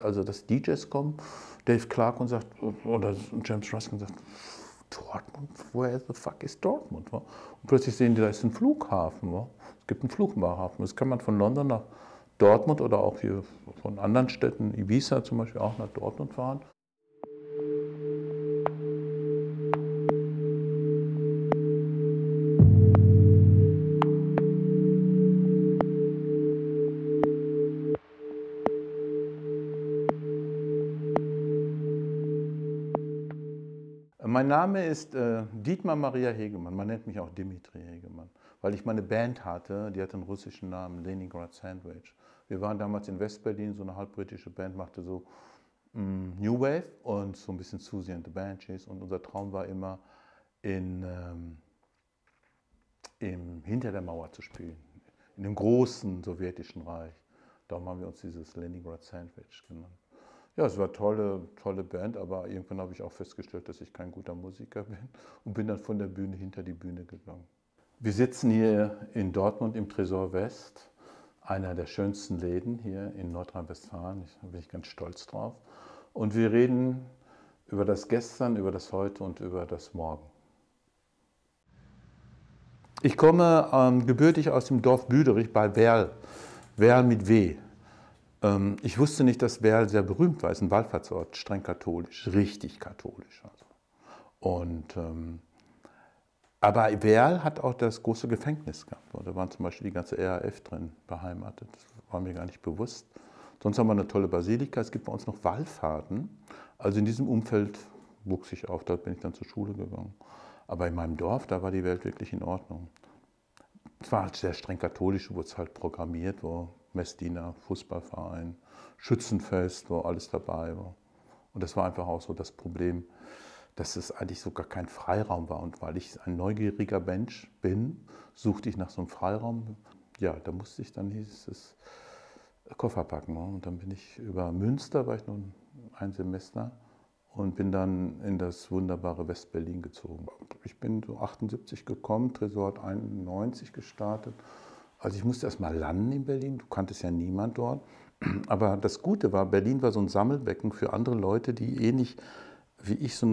Also, dass DJs kommen, Dave Clark und sagt, oder James Ruskin sagt, Dortmund, where the fuck is Dortmund? Und plötzlich sehen die, da ist ein Flughafen. Es gibt einen Flughafen. Das kann man von London nach Dortmund oder auch hier von anderen Städten, Ibiza zum Beispiel, auch nach Dortmund fahren. Mein Name ist Dietmar Maria Hegemann, man nennt mich auch Dimitri Hegemann, weil ich meine Band hatte, die hatte einen russischen Namen, Leningrad Sandwich. Wir waren damals in West-Berlin, so eine halbbritische Band, machte so New Wave und so ein bisschen Susie and the Banshees, und unser Traum war immer, hinter der Mauer zu spielen, in dem großen sowjetischen Reich. Darum haben wir uns dieses Leningrad Sandwich genannt. Ja, es war eine tolle Band, aber irgendwann habe ich auch festgestellt, dass ich kein guter Musiker bin und bin dann von der Bühne hinter die Bühne gegangen. Wir sitzen hier in Dortmund im Tresor West, einer der schönsten Läden hier in Nordrhein-Westfalen. Da bin ich ganz stolz drauf. Und wir reden über das Gestern, über das Heute und über das Morgen. Ich komme gebürtig aus dem Dorf Büderich bei Werl, Werl mit W. Ich wusste nicht, dass Werl sehr berühmt war. Es ist ein Wallfahrtsort, streng katholisch, richtig katholisch. Also. Aber Werl hat auch das große Gefängnis gehabt. Da waren zum Beispiel die ganze RAF drin beheimatet. Das war mir gar nicht bewusst. Sonst haben wir eine tolle Basilika. Es gibt bei uns noch Wallfahrten. Also in diesem Umfeld wuchs ich auf. Dort bin ich dann zur Schule gegangen. Aber in meinem Dorf, da war die Welt wirklich in Ordnung. Es war halt sehr streng katholisch, wurde es halt programmiert, wo Messdiener, Fußballverein, Schützenfest, wo alles dabei war. Und das war einfach auch so das Problem, dass es eigentlich so gar kein Freiraum war. Und weil ich ein neugieriger Mensch bin, suchte ich nach so einem Freiraum. Ja, da musste ich dann dieses Koffer packen. Und dann bin ich über Münster, war ich noch ein Semester, und bin dann in das wunderbare West-Berlin gezogen. Ich bin so 78 gekommen, Tresor hat 91 gestartet. Also ich musste erst mal landen in Berlin, du kanntest ja niemand dort. Aber das Gute war, Berlin war so ein Sammelbecken für andere Leute, die ähnlich wie ich so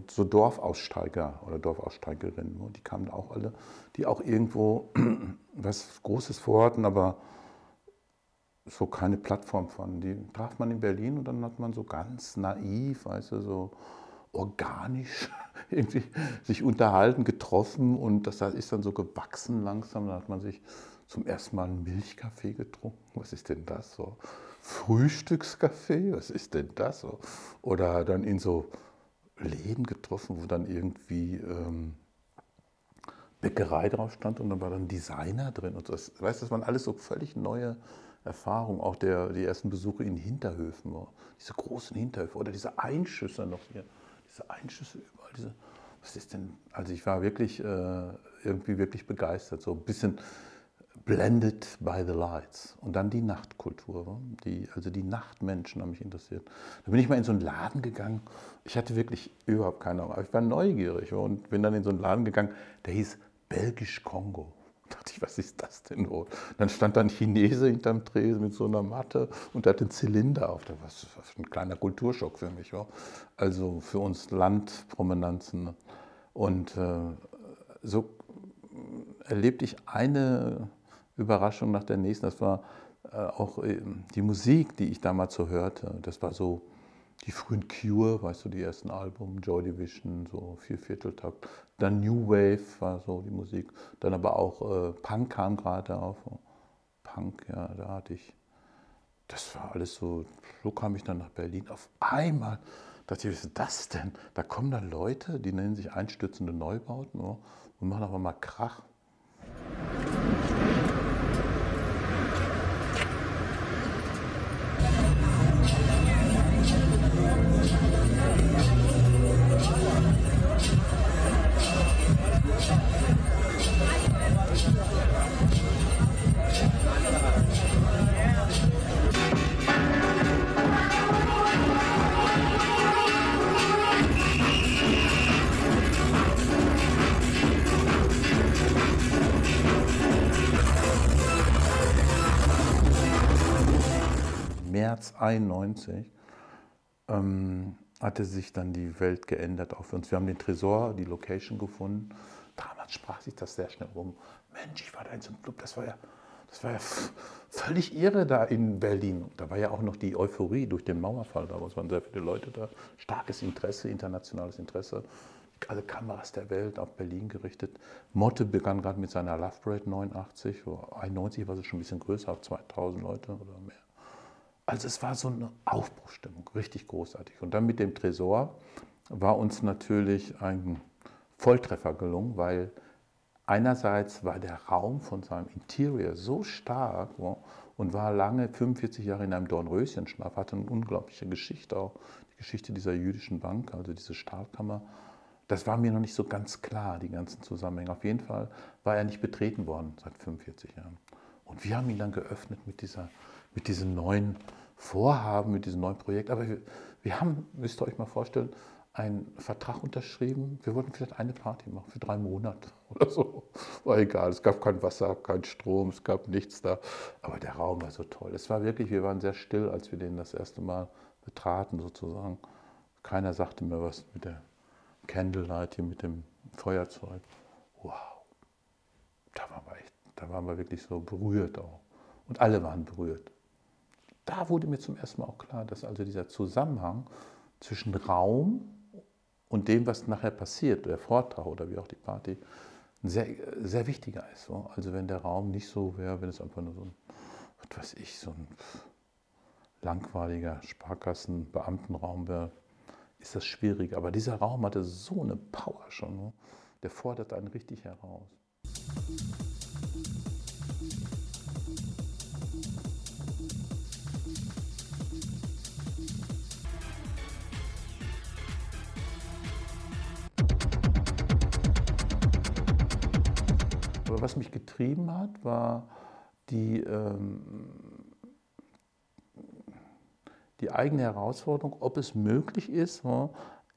Dorfaussteiger oder Dorfaussteigerinnen, die kamen auch alle, die auch irgendwo was Großes vorhatten, aber so keine Plattform fanden. Die traf man in Berlin und dann hat man so ganz naiv, weißt du, so organisch irgendwie sich unterhalten, getroffen, und das ist dann so gewachsen langsam. Dann hat man sich zum ersten Mal einen Milchkaffee getrunken. Was ist denn das so? Frühstückskaffee? Was ist denn das so? Oder dann in so Läden getroffen, wo dann irgendwie Bäckerei drauf stand und dann war dann Designer drin und so. Weißt du, das waren alles so völlig neue Erfahrungen. Auch die ersten Besuche in Hinterhöfen, diese großen Hinterhöfe oder diese Einschüsse noch hier. Diese Einschüsse überall, was ist denn, also ich war wirklich irgendwie wirklich begeistert, so ein bisschen blended by the lights. Und dann die Nachtkultur, also die Nachtmenschen haben mich interessiert. Da bin ich mal in so einen Laden gegangen, ich hatte wirklich überhaupt keine Ahnung, aber ich war neugierig und bin dann in so einen Laden gegangen, der hieß Belgisch Kongo. Da dachte ich, was ist das denn? Dann stand da ein Chinese hinterm Tresen mit so einer Matte und hatte einen Zylinder auf. Das war ein kleiner Kulturschock für mich. Also für uns Landprominenzen. Und so erlebte ich eine Überraschung nach der nächsten. Das war auch die Musik, die ich damals so hörte. Das war so die frühen Cure, weißt du, die ersten Alben, Joy Division, so 4/4-Takt. Dann New Wave war so die Musik. Dann aber auch Punk kam gerade auf. Punk, ja, da hatte ich. Das war alles so kam ich dann nach Berlin. Auf einmal dachte ich, was ist das denn? Da kommen dann Leute, die nennen sich einstürzende Neubauten und machen aber mal Krach. März 91 hatte sich dann die Welt geändert auch für uns. Wir haben den Tresor, die Location gefunden. Damals sprach sich das sehr schnell rum. Mensch, ich war da in so einem Club, das war ja völlig irre da in Berlin. Da war ja auch noch die Euphorie durch den Mauerfall. Da waren sehr viele Leute da. Starkes Interesse, internationales Interesse. Alle Kameras der Welt auf Berlin gerichtet. Motte begann gerade mit seiner Love Parade 89. 91 war es schon ein bisschen größer, auf 2000 Leute oder mehr. Also es war so eine Aufbruchsstimmung, richtig großartig. Und dann mit dem Tresor war uns natürlich ein Volltreffer gelungen, weil einerseits war der Raum von seinem Interior so stark und war lange, 45 Jahre in einem Dornröschenschlaf, hatte eine unglaubliche Geschichte auch, die Geschichte dieser jüdischen Bank, also diese Stahlkammer. Das war mir noch nicht so ganz klar, die ganzen Zusammenhänge. Auf jeden Fall war er nicht betreten worden seit 45 Jahren. Und wir haben ihn dann geöffnet mit diesem neuen Vorhaben, mit diesem neuen Projekt. Aber wir haben, müsst ihr euch mal vorstellen, einen Vertrag unterschrieben. Wir wollten vielleicht eine Party machen für 3 Monate oder so. War egal, es gab kein Wasser, kein Strom, es gab nichts da. Aber der Raum war so toll. Es war wirklich, wir waren sehr still, als wir den das erste Mal betraten sozusagen. Keiner sagte mir was mit der Candlelight hier, mit dem Feuerzeug. Wow, da waren wir wirklich so berührt auch. Und alle waren berührt. Da wurde mir zum ersten Mal auch klar, dass also dieser Zusammenhang zwischen Raum und dem, was nachher passiert, der Vortrag oder wie auch die Party, ein sehr, sehr wichtiger ist. So. Also wenn der Raum nicht so wäre, wenn es einfach nur so ein, was weiß ich, so ein langweiliger Sparkassen-Beamtenraum wäre, ist das schwierig. Aber dieser Raum hatte so eine Power schon, ne? Der fordert einen richtig heraus. Aber was mich getrieben hat, war die eigene Herausforderung, ob es möglich ist,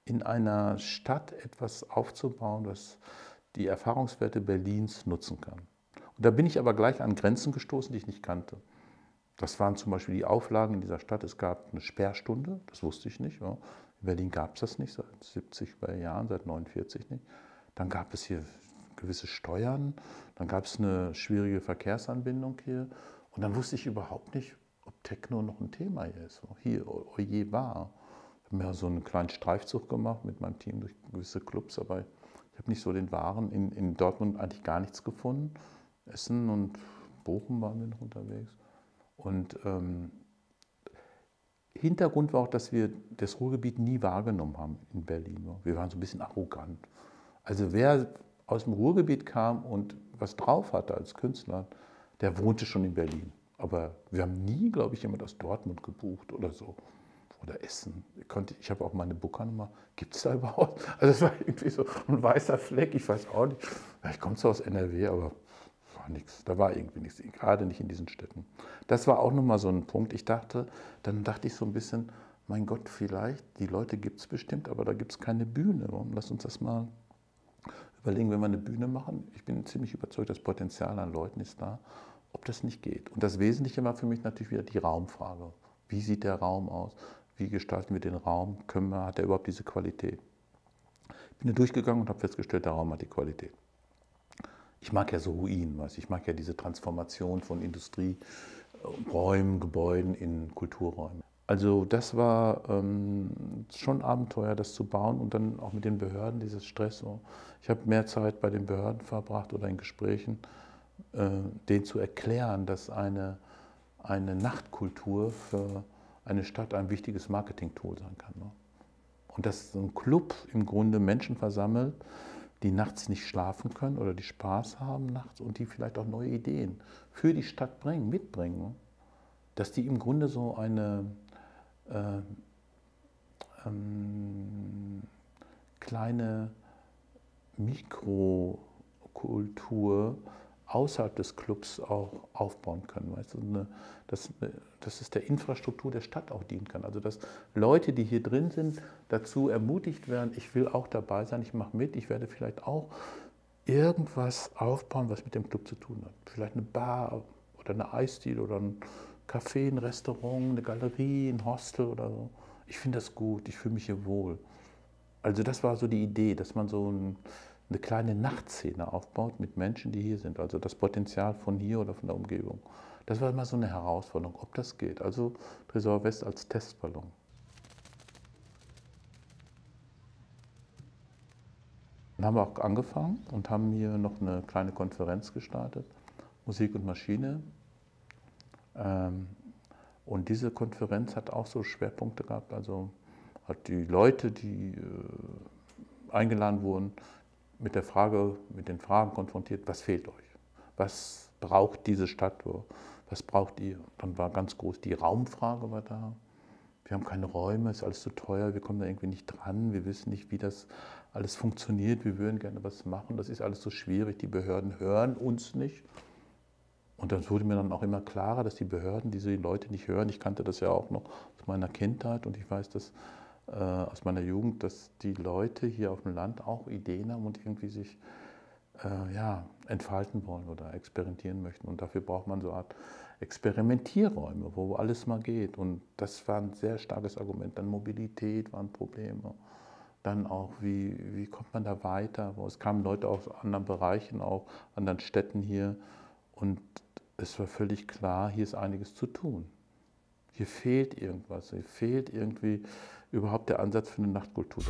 in einer Stadt etwas aufzubauen, das die Erfahrungswerte Berlins nutzen kann. Und da bin ich aber gleich an Grenzen gestoßen, die ich nicht kannte. Das waren zum Beispiel die Auflagen in dieser Stadt. Es gab eine Sperrstunde, das wusste ich nicht. In Berlin gab es das nicht, seit 70 Jahren, seit 49 nicht. Dann gab es hier gewisse Steuern, dann gab es eine schwierige Verkehrsanbindung hier. Und dann wusste ich überhaupt nicht, ob Techno noch ein Thema hier ist. Hier, je war. Ich habe mir so einen kleinen Streifzug gemacht mit meinem Team durch gewisse Clubs, aber ich habe nicht so den wahren. In Dortmund eigentlich gar nichts gefunden. Essen und Bochum waren wir noch unterwegs. Und Hintergrund war auch, dass wir das Ruhrgebiet nie wahrgenommen haben in Berlin. Wir waren so ein bisschen arrogant. Also wer aus dem Ruhrgebiet kam und was drauf hatte als Künstler, der wohnte schon in Berlin. Aber wir haben nie, glaube ich, jemand aus Dortmund gebucht oder so. Oder Essen. Ich habe auch meine Bookernummer. Gibt es da überhaupt? Also es war irgendwie so ein weißer Fleck, ich weiß auch nicht. Ich komme zwar aus NRW, aber war nichts. Da war irgendwie nichts, gerade nicht in diesen Städten. Das war auch nochmal so ein Punkt. Dann dachte ich so ein bisschen, mein Gott, vielleicht, die Leute gibt es bestimmt, aber da gibt es keine Bühne. Lass uns das mal überlegen, wenn wir eine Bühne machen. Ich bin ziemlich überzeugt, das Potenzial an Leuten ist da, ob das nicht geht. Und das Wesentliche war für mich natürlich wieder die Raumfrage. Wie sieht der Raum aus? Wie gestalten wir den Raum? Hat er überhaupt diese Qualität? Ich bin da durchgegangen und habe festgestellt, der Raum hat die Qualität. Ich mag ja so Ruinen, ich mag ja diese Transformation von Industrieräumen, Gebäuden in Kulturräume. Also das war schon ein Abenteuer, das zu bauen und dann auch mit den Behörden, dieses Stress. Ich habe mehr Zeit bei den Behörden verbracht oder in Gesprächen, denen zu erklären, dass eine Nachtkultur für eine Stadt ein wichtiges Marketing-Tool sein kann. Und dass so ein Club im Grunde Menschen versammelt, die nachts nicht schlafen können oder die Spaß haben nachts und die vielleicht auch neue Ideen für die Stadt mitbringen, dass die im Grunde so eine kleine Mikrokultur außerhalb des Clubs auch aufbauen können. Weißt du, dass es der Infrastruktur der Stadt auch dienen kann. Also dass Leute, die hier drin sind, dazu ermutigt werden, ich will auch dabei sein, ich mache mit, ich werde vielleicht auch irgendwas aufbauen, was mit dem Club zu tun hat. Vielleicht eine Bar oder eine Eisdiele oder ein Café, ein Restaurant, eine Galerie, ein Hostel oder so. Ich finde das gut, ich fühle mich hier wohl. Also das war so die Idee, dass man so eine kleine Nachtszene aufbaut mit Menschen, die hier sind. Also das Potenzial von hier oder von der Umgebung. Das war immer so eine Herausforderung, ob das geht. Also Tresor West als Testballon. Dann haben wir auch angefangen und haben hier noch eine kleine Konferenz gestartet, Musik und Maschine. Und diese Konferenz hat auch so Schwerpunkte gehabt, also hat die Leute, die eingeladen wurden, mit den Fragen konfrontiert, was fehlt euch? Was braucht diese Stadt? Was braucht ihr? Dann war ganz groß die Raumfrage war da. Wir haben keine Räume, ist alles zu teuer, wir kommen da irgendwie nicht dran, wir wissen nicht, wie das alles funktioniert, wir würden gerne was machen, das ist alles so schwierig, die Behörden hören uns nicht. Und das wurde mir dann auch immer klarer, dass die Behörden diese Leute nicht hören. Ich kannte das ja auch noch aus meiner Kindheit und ich weiß das aus meiner Jugend, dass die Leute hier auf dem Land auch Ideen haben und irgendwie sich ja, entfalten wollen oder experimentieren möchten. Und dafür braucht man so eine Art Experimentierräume, wo alles mal geht. Und das war ein sehr starkes Argument. Dann Mobilität waren Probleme. Dann auch, wie kommt man da weiter? Es kamen Leute aus anderen Bereichen, auch anderen Städten hier. Und es war völlig klar, hier ist einiges zu tun. Hier fehlt irgendwas. Hier fehlt irgendwie überhaupt der Ansatz für eine Nachtkultur.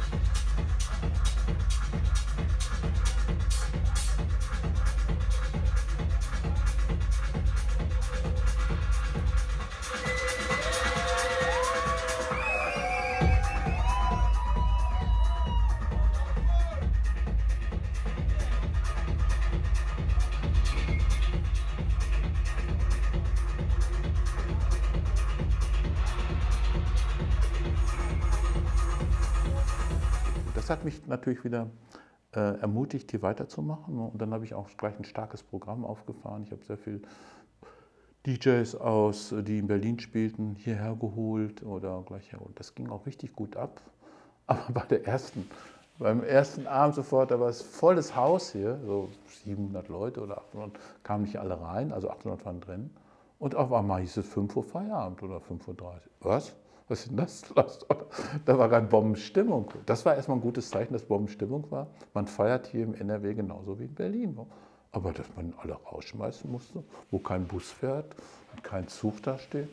Das hat mich natürlich wieder ermutigt, hier weiterzumachen. Und dann habe ich auch gleich ein starkes Programm aufgefahren. Ich habe sehr viele DJs aus, die in Berlin spielten, hierher geholt oder gleich hergeholt. Das ging auch richtig gut ab. Aber beim ersten Abend sofort, da war es volles Haus hier, so 700 Leute oder 800, kamen nicht alle rein, also 800 waren drin. Und auf einmal hieß es 5 Uhr Feierabend oder 5:30 Uhr. Was? Was ist denn das? Da war gerade Bombenstimmung. Das war erstmal ein gutes Zeichen, dass Bombenstimmung war. Man feiert hier im NRW genauso wie in Berlin. Aber dass man alle rausschmeißen musste, wo kein Bus fährt und kein Zug da steht,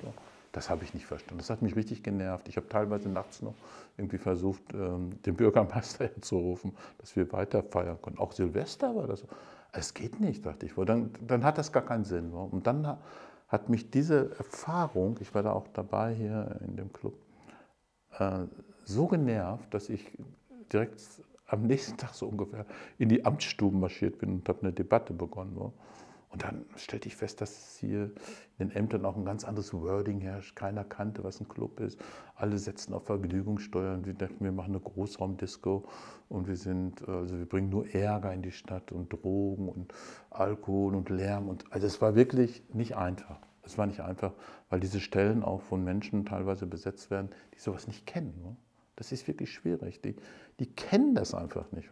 das habe ich nicht verstanden. Das hat mich richtig genervt. Ich habe teilweise nachts noch irgendwie versucht, den Bürgermeister herzurufen, dass wir weiter feiern können. Auch Silvester war das so. Es geht nicht, dachte ich. Dann hat das gar keinen Sinn. Und dann hat mich diese Erfahrung, ich war da auch dabei hier in dem Club, so genervt, dass ich direkt am nächsten Tag so ungefähr in die Amtsstuben marschiert bin und habe eine Debatte begonnen. Und dann stellte ich fest, dass hier in den Ämtern auch ein ganz anderes Wording herrscht. Keiner kannte, was ein Club ist. Alle setzten auf Vergnügungssteuer und wir dachten, wir machen eine Großraumdisco und wir bringen nur Ärger in die Stadt und Drogen und Alkohol und Lärm. Also es war wirklich nicht einfach. Es war nicht einfach, weil diese Stellen auch von Menschen teilweise besetzt werden, die sowas nicht kennen. Das ist wirklich schwierig. Die kennen das einfach nicht.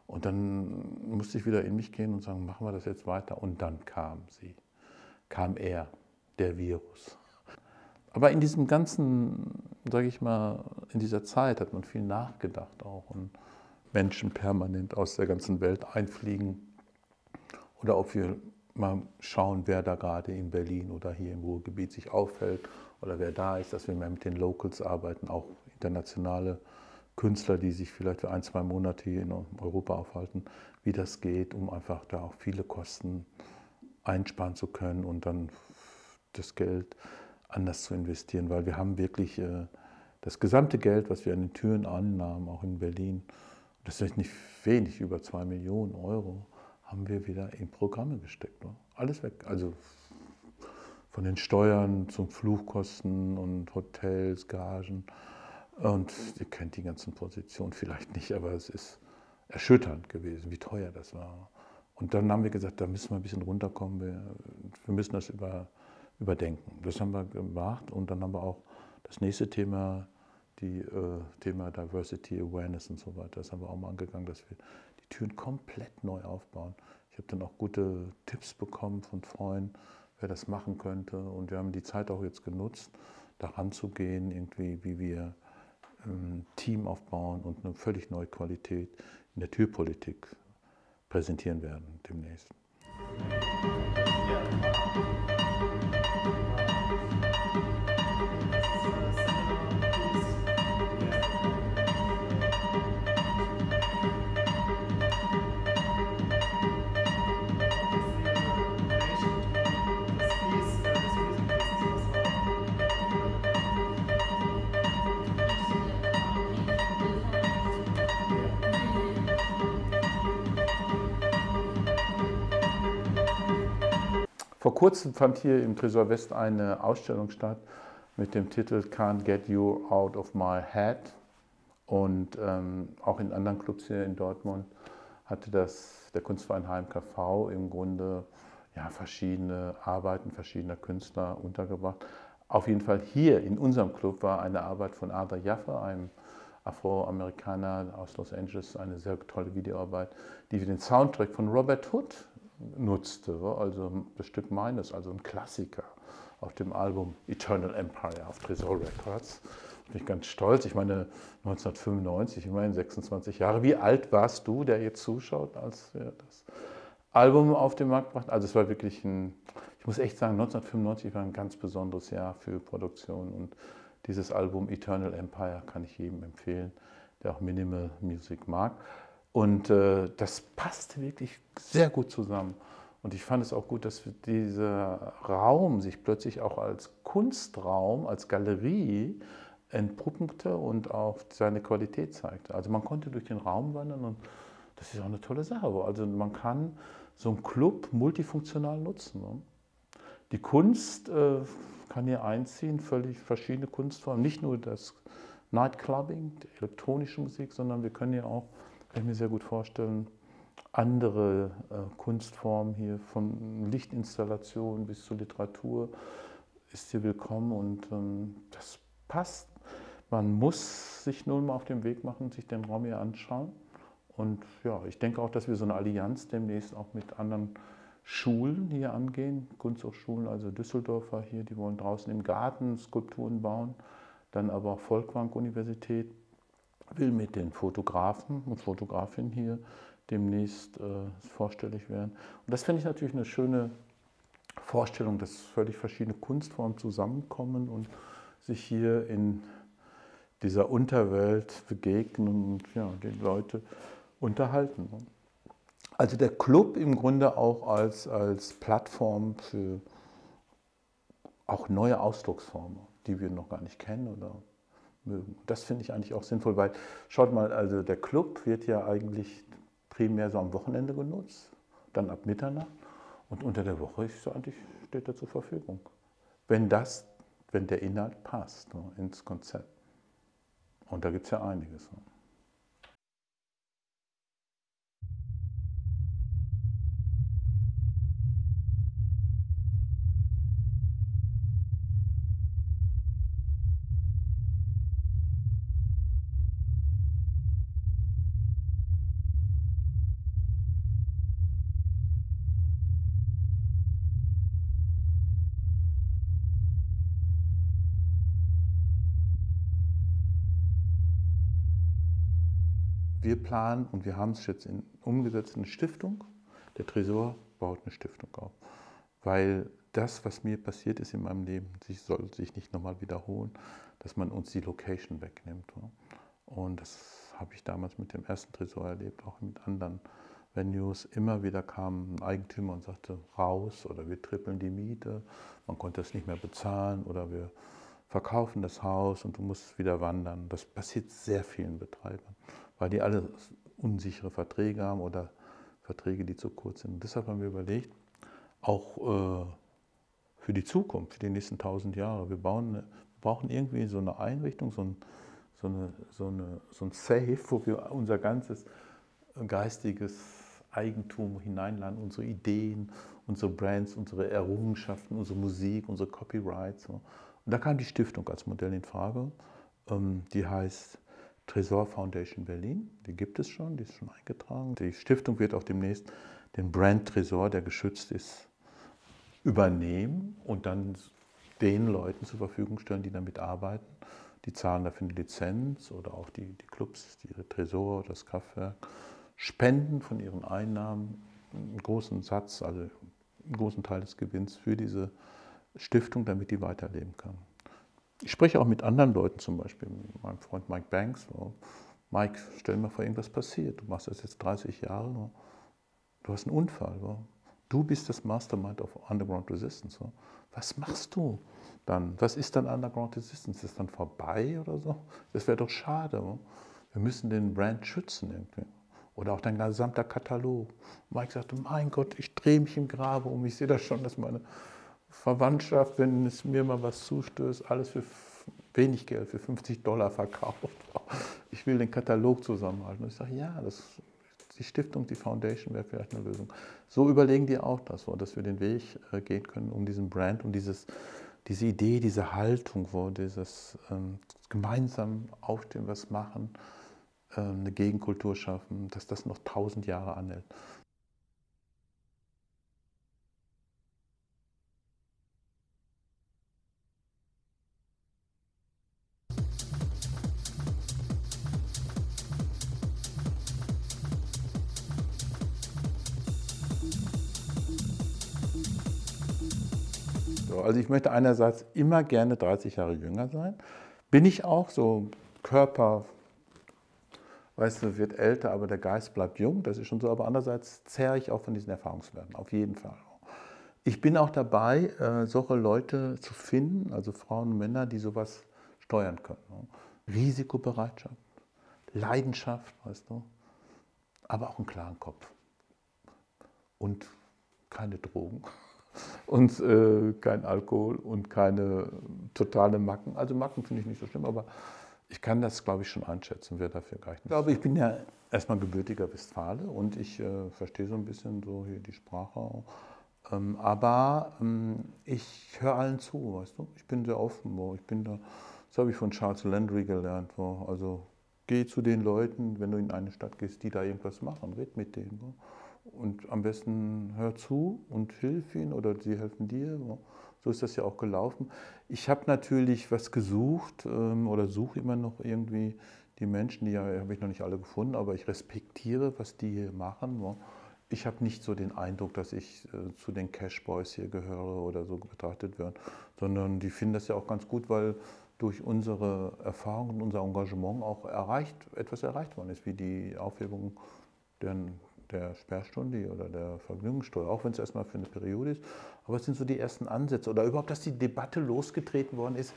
Und dann musste ich wieder in mich gehen und sagen, machen wir das jetzt weiter. Und dann kam er, der Virus. Aber in diesem ganzen, sage ich mal, in dieser Zeit hat man viel nachgedacht auch. Und Menschen permanent aus der ganzen Welt einfliegen. Oder ob wir mal schauen, wer da gerade in Berlin oder hier im Ruhrgebiet sich aufhält. Oder wer da ist, dass wir mehr mit den Locals arbeiten, auch internationale Künstler, die sich vielleicht für 1, 2 Monate hier in Europa aufhalten, wie das geht, um einfach da auch viele Kosten einsparen zu können und dann das Geld anders zu investieren, weil wir haben wirklich das gesamte Geld, was wir an den Türen annahmen, auch in Berlin, das ist nicht wenig, über 2 Millionen Euro, haben wir wieder in Programme gesteckt. Alles weg, also von den Steuern zum Flugkosten und Hotels, Gagen. Und ihr kennt die ganzen Positionen vielleicht nicht, aber es ist erschütternd gewesen, wie teuer das war. Und dann haben wir gesagt, da müssen wir ein bisschen runterkommen, wir müssen das überdenken. Das haben wir gemacht und dann haben wir auch das nächste Thema, Thema Diversity Awareness und so weiter, das haben wir auch mal angegangen, dass wir die Türen komplett neu aufbauen. Ich habe dann auch gute Tipps bekommen von Freunden, wer das machen könnte. Und wir haben die Zeit auch jetzt genutzt, daran zu gehen, irgendwie, wie wir ein Team aufbauen und eine völlig neue Qualität in der Türpolitik präsentieren werden demnächst. Vor kurzem fand hier im Tresor West eine Ausstellung statt mit dem Titel Can't Get You Out of My Head. Und auch in anderen Clubs hier in Dortmund hatte der Kunstverein HMKV im Grunde ja, verschiedene Arbeiten verschiedener Künstler untergebracht. Auf jeden Fall hier in unserem Club war eine Arbeit von Arthur Jaffe, einem Afroamerikaner aus Los Angeles, eine sehr tolle Videoarbeit, die für den Soundtrack von Robert Hood nutzte, also das Stück meines, also ein Klassiker auf dem Album Eternal Empire auf Tresor Records. Bin ich ganz stolz. Ich meine, 1995, immerhin 26 Jahre. Wie alt warst du, der jetzt zuschaut, als wir das Album auf den Markt brachten? Also es war wirklich ich muss echt sagen, 1995 war ein ganz besonderes Jahr für Produktion und dieses Album Eternal Empire kann ich jedem empfehlen, der auch Minimal Music mag. Und das passte wirklich sehr gut zusammen. Und ich fand es auch gut, dass dieser Raum sich plötzlich auch als Kunstraum, als Galerie entpuppte und auch seine Qualität zeigte. Also man konnte durch den Raum wandern und das ist auch eine tolle Sache. Also man kann so einen Club multifunktional nutzen. Ne? Die Kunst kann hier einziehen, völlig verschiedene Kunstformen, nicht nur das Nightclubbing, die elektronische Musik, sondern wir können hier auch, kann ich mir sehr gut vorstellen, andere Kunstformen hier, von Lichtinstallationen bis zur Literatur, ist hier willkommen und das passt. Man muss sich nun mal auf den Weg machen, sich den Raum hier anschauen. Und ja, ich denke auch, dass wir so eine Allianz demnächst auch mit anderen Schulen hier angehen, Kunsthochschulen, also Düsseldorfer hier, die wollen draußen im Garten Skulpturen bauen, dann aber auch Folkwang-Universität will mit den Fotografen und Fotografinnen hier demnächst vorstellig werden. Und das finde ich natürlich eine schöne Vorstellung, dass völlig verschiedene Kunstformen zusammenkommen und sich hier in dieser Unterwelt begegnen und ja, die Leute unterhalten. Also der Club im Grunde auch als Plattform für auch neue Ausdrucksformen, die wir noch gar nicht kennen oder mögen. Das finde ich eigentlich auch sinnvoll, weil schaut mal, also der Club wird ja eigentlich primär so am Wochenende genutzt, dann ab Mitternacht und unter der Woche ist eigentlich, steht er zur Verfügung. Wenn der Inhalt passt ins Konzept. Und da gibt es ja einiges. Wir planen und wir haben es jetzt umgesetzt, eine Stiftung. Der Tresor baut eine Stiftung auf. Weil das, was mir passiert ist in meinem Leben, soll sich nicht nochmal wiederholen, dass man uns die Location wegnimmt. Und das habe ich damals mit dem ersten Tresor erlebt, auch mit anderen Venues. Immer wieder kam ein Eigentümer und sagte, raus oder wir trippeln die Miete, man konnte das nicht mehr bezahlen oder wir verkaufen das Haus und du musst wieder wandern. Das passiert sehr vielen Betreibern, weil die alle unsichere Verträge haben oder Verträge, die zu kurz sind. Und deshalb haben wir überlegt, auch für die Zukunft, für die nächsten 1000 Jahre, wir brauchen irgendwie so eine Einrichtung, so ein Safe, wo wir unser ganzes geistiges Eigentum hineinladen, unsere Ideen, unsere Brands, unsere Errungenschaften, unsere Musik, unsere Copyrights. Und da kam die Stiftung als Modell in Frage. Die heißt Tresor Foundation Berlin. Die gibt es schon, die ist schon eingetragen. Die Stiftung wird auch demnächst den Brand Tresor, der geschützt ist, übernehmen und dann den Leuten zur Verfügung stellen, die damit arbeiten. Die zahlen dafür eine Lizenz oder auch die Clubs, die Tresor, das Kraftwerk, spenden von ihren Einnahmen einen großen Satz, also einen großen Teil des Gewinns für diese Stiftung, damit die weiterleben kann. Ich spreche auch mit anderen Leuten, zum Beispiel mit meinem Freund Mike Banks. Mike, stell dir mal vor, irgendwas passiert. Du machst das jetzt 30 Jahre. Du hast einen Unfall. Du bist das Mastermind of Underground Resistance. Was machst du dann? Was ist dann Underground Resistance? Ist das dann vorbei oder so? Das wäre doch schade. Wir müssen den Brand schützen irgendwie. Oder auch dein gesamter Katalog. Mike sagte, mein Gott, ich drehe mich im Grabe um. Ich sehe das schon, dass meine Verwandtschaft, wenn es mir mal was zustößt, alles für wenig Geld, für $50 verkauft. Ich will den Katalog zusammenhalten. Und ich sage, ja, die Stiftung, die Foundation wäre vielleicht eine Lösung. So überlegen die auch das, dass wir den Weg gehen können, um diesen Brand, um diese Idee, diese Haltung, dieses gemeinsam aufstehen, was machen, eine Gegenkultur schaffen, dass das noch 1000 Jahre anhält. So, also ich möchte einerseits immer gerne 30 Jahre jünger sein. Bin ich auch, so Körper, weißt du, wird älter, aber der Geist bleibt jung, das ist schon so. Aber andererseits zehre ich auch von diesen Erfahrungswerten, auf jeden Fall. Ich bin auch dabei, solche Leute zu finden, also Frauen und Männer, die sowas steuern können. Risikobereitschaft, Leidenschaft, weißt du, aber auch einen klaren Kopf. Und keine Drogen und kein Alkohol und keine totale Macken. Also Macken finde ich nicht so schlimm, aber ich kann das, glaube ich, schon einschätzen, wer dafür geeignet ist. Ich glaube, ich bin ja erstmal gebürtiger Westfale und ich verstehe so ein bisschen so hier die Sprache auch. Aber ich höre allen zu, weißt du. Ich bin sehr offen. Das habe ich von Charles Landry gelernt. Also geh zu den Leuten, wenn du in eine Stadt gehst, die da irgendwas machen, red mit denen. Und am besten hör zu und hilf ihnen oder sie helfen dir. So ist das ja auch gelaufen. Ich habe natürlich was gesucht oder suche immer noch irgendwie die Menschen, die habe ich noch nicht alle gefunden, aber ich respektiere, was die hier machen. Ich habe nicht so den Eindruck, dass ich zu den Cash Boys hier gehöre oder so betrachtet werde, sondern die finden das ja auch ganz gut, weil durch unsere Erfahrung und unser Engagement auch etwas erreicht worden ist, wie die Aufhebung der Sperrstunde oder der Vergnügungssteuer, auch wenn es erstmal für eine Periode ist. Aber es sind so die ersten Ansätze oder überhaupt, dass die Debatte losgetreten worden ist.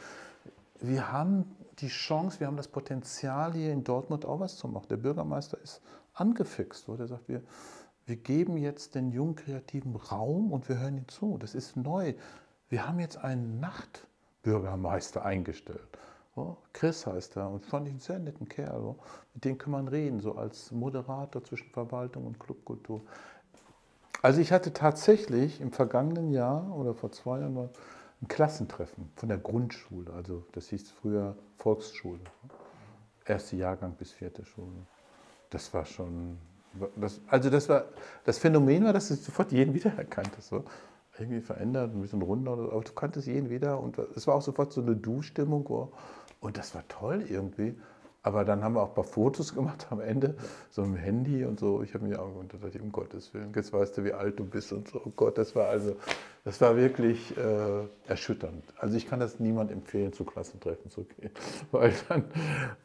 Wir haben die Chance, wir haben das Potenzial, hier in Dortmund auch was zu machen. Der Bürgermeister ist angefixt, wo der sagt, wir geben jetzt den jungen Kreativen Raum und wir hören ihnen zu. Das ist neu. Wir haben jetzt einen Nachtbürgermeister eingestellt. Chris heißt er und fand ich einen sehr netten Kerl. Mit dem kann man reden, so als Moderator zwischen Verwaltung und Clubkultur. Also ich hatte tatsächlich im vergangenen Jahr oder vor 2 Jahren ein Klassentreffen von der Grundschule. Also das hieß früher Volksschule. Erster Jahrgang bis 4. Schule. Das war schon, das Phänomen war, dass du sofort jeden wiedererkannt hast. So. Irgendwie verändert, ein bisschen runder, aber du kanntest jeden wieder und es war auch sofort so eine Du-Stimmung und das war toll irgendwie. Aber dann haben wir auch ein paar Fotos gemacht am Ende, so im Handy und so. Ich habe mir auch gedacht, um Gottes Willen, jetzt weißt du, wie alt du bist und so. Oh Gott, das war wirklich erschütternd. Also ich kann das niemandem empfehlen, zu Klassentreffen zu gehen, weil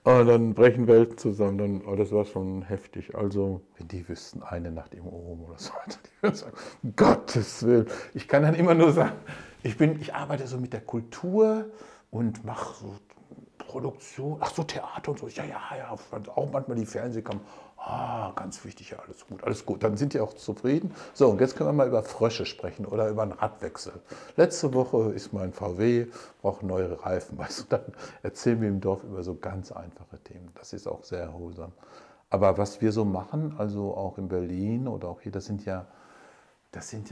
dann brechen Welten zusammen. Das war schon heftig. Also wenn die wüssten, eine Nacht im Ohm oder so, die würden sagen, um Gottes Willen. Ich kann dann immer nur sagen, ich arbeite so mit der Kultur und mache so Produktion, ach so, Theater und so, ja, auch manchmal die Fernsehkamera, ganz wichtig, ja, alles gut, dann sind die auch zufrieden. So, und jetzt können wir mal über Frösche sprechen oder über einen Radwechsel. Letzte Woche ist mein VW, braucht neue Reifen, weißt du, dann erzählen wir im Dorf über so ganz einfache Themen, das ist auch sehr erholsam. Aber was wir so machen, also auch in Berlin oder auch hier, das sind ja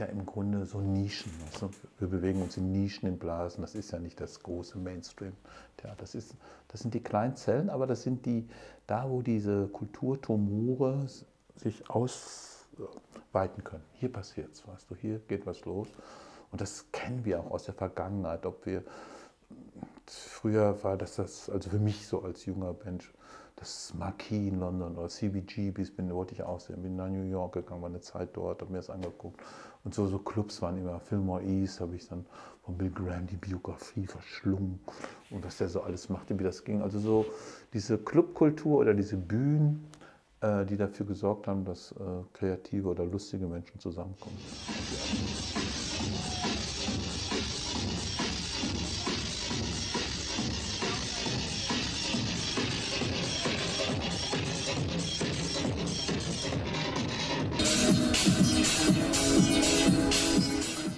im Grunde so Nischen. Weißt du? Wir bewegen uns in Nischen, in Blasen. Das ist ja nicht das große Mainstream-Theater. Das sind die kleinen Zellen, aber das sind da wo diese Kulturtumore sich ausweiten können. Hier passiert es, weißt du, hier geht was los. Und das kennen wir auch aus der Vergangenheit. Ob wir, früher war das, also für mich so als junger Mensch, das Marquis in London oder CBGBs, wollte ich auch sehen. Bin nach New York gegangen, war eine Zeit dort, habe mir das angeguckt. Und so Clubs waren immer, Fillmore East habe ich dann von Bill Graham die Biografie verschlungen und was der so alles machte, wie das ging. Also so diese Clubkultur oder diese Bühnen, die dafür gesorgt haben, dass kreative oder lustige Menschen zusammenkommen.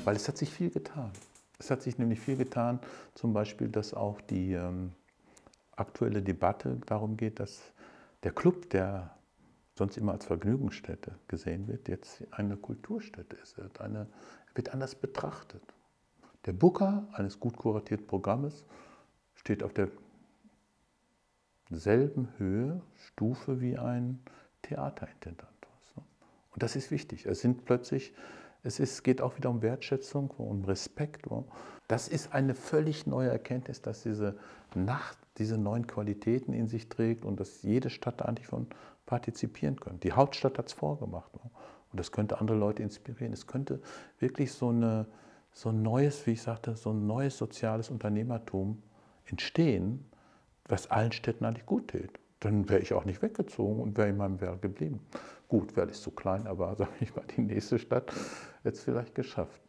Weil es hat sich viel getan. Es hat sich nämlich viel getan, zum Beispiel, dass auch die aktuelle Debatte darum geht, dass der Club, der sonst immer als Vergnügungsstätte gesehen wird, jetzt eine Kulturstätte ist. Er wird anders betrachtet. Der Booker eines gut kuratierten Programmes steht auf derselben Stufe wie ein Theaterintendant. Und das ist wichtig. Es geht auch wieder um Wertschätzung, um Respekt. Das ist eine völlig neue Erkenntnis, dass diese Nacht diese neuen Qualitäten in sich trägt und dass jede Stadt da eigentlich von partizipieren könnte. Die Hauptstadt hat es vorgemacht. Und das könnte andere Leute inspirieren. Es könnte wirklich so ein neues, wie ich sagte, so ein neues soziales Unternehmertum entstehen, was allen Städten eigentlich gut tät. Dann wäre ich auch nicht weggezogen und wäre in meinem Werk geblieben. Gut, Werl ist zu klein, aber sage ich mal, die nächste Stadt hätte es vielleicht geschafft.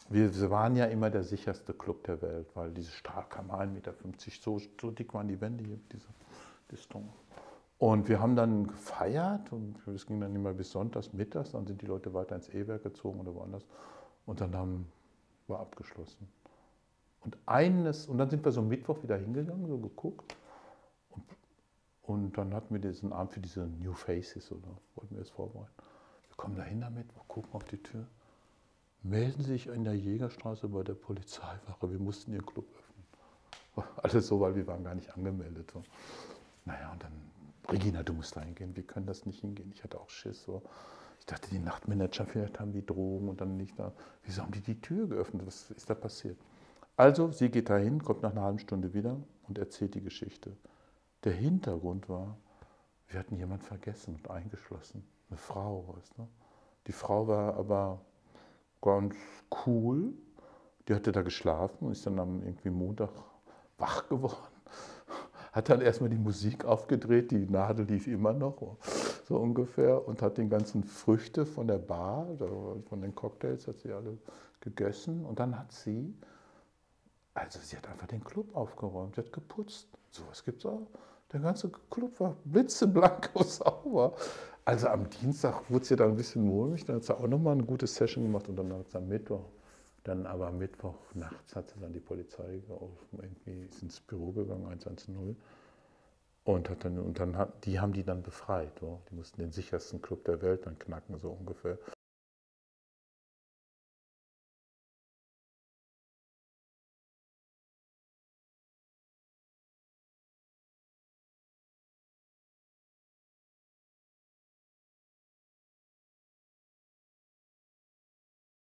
Wir waren ja immer der sicherste Club der Welt, weil diese Stahlkammer 1,50 Meter, so dick waren die Wände hier, diese Distung. Und wir haben dann gefeiert und es ging dann immer bis sonntags, mittags, dann sind die Leute weiter ins E-Werk gezogen oder woanders und dann war abgeschlossen. Und dann sind wir so Mittwoch wieder hingegangen, so geguckt. Und dann hatten wir diesen Abend für diese New Faces, oder wollten wir es vorbereiten. Wir kommen da hin damit, wir gucken auf die Tür. Melden Sie sich in der Jägerstraße bei der Polizeiwache, wir mussten Ihren Club öffnen. Alles so, weil wir waren gar nicht angemeldet. So. Naja, und dann, Regina, du musst da hingehen, wir können das nicht hingehen. Ich hatte auch Schiss. So. Ich dachte, die Nachtmanager, vielleicht haben die Drogen und dann nicht da. Wieso haben die Tür geöffnet? Was ist da passiert? Also, sie geht dahin, kommt nach einer halben Stunde wieder und erzählt die Geschichte. Der Hintergrund war, wir hatten jemanden vergessen und eingeschlossen. Eine Frau, weißt du. Die Frau war aber ganz cool. Die hatte da geschlafen und ist dann am irgendwie Montag wach geworden. Hat dann erstmal die Musik aufgedreht, die Nadel lief immer noch, so ungefähr, und hat den ganzen Früchte von der Bar, von den Cocktails, hat sie alle gegessen. Und dann hat sie hat einfach den Club aufgeräumt, sie hat geputzt. Sowas gibt es auch. Der ganze Club war blitzeblank sauber. Also am Dienstag wurde sie dann ein bisschen mulmig, dann hat sie auch nochmal eine gute Session gemacht und dann hat sie am Mittwoch, Mittwoch nachts hat sie dann die Polizei gerufen, irgendwie ist ins Büro gegangen, 110, und die haben die dann befreit. So. Die mussten den sichersten Club der Welt dann knacken, so ungefähr.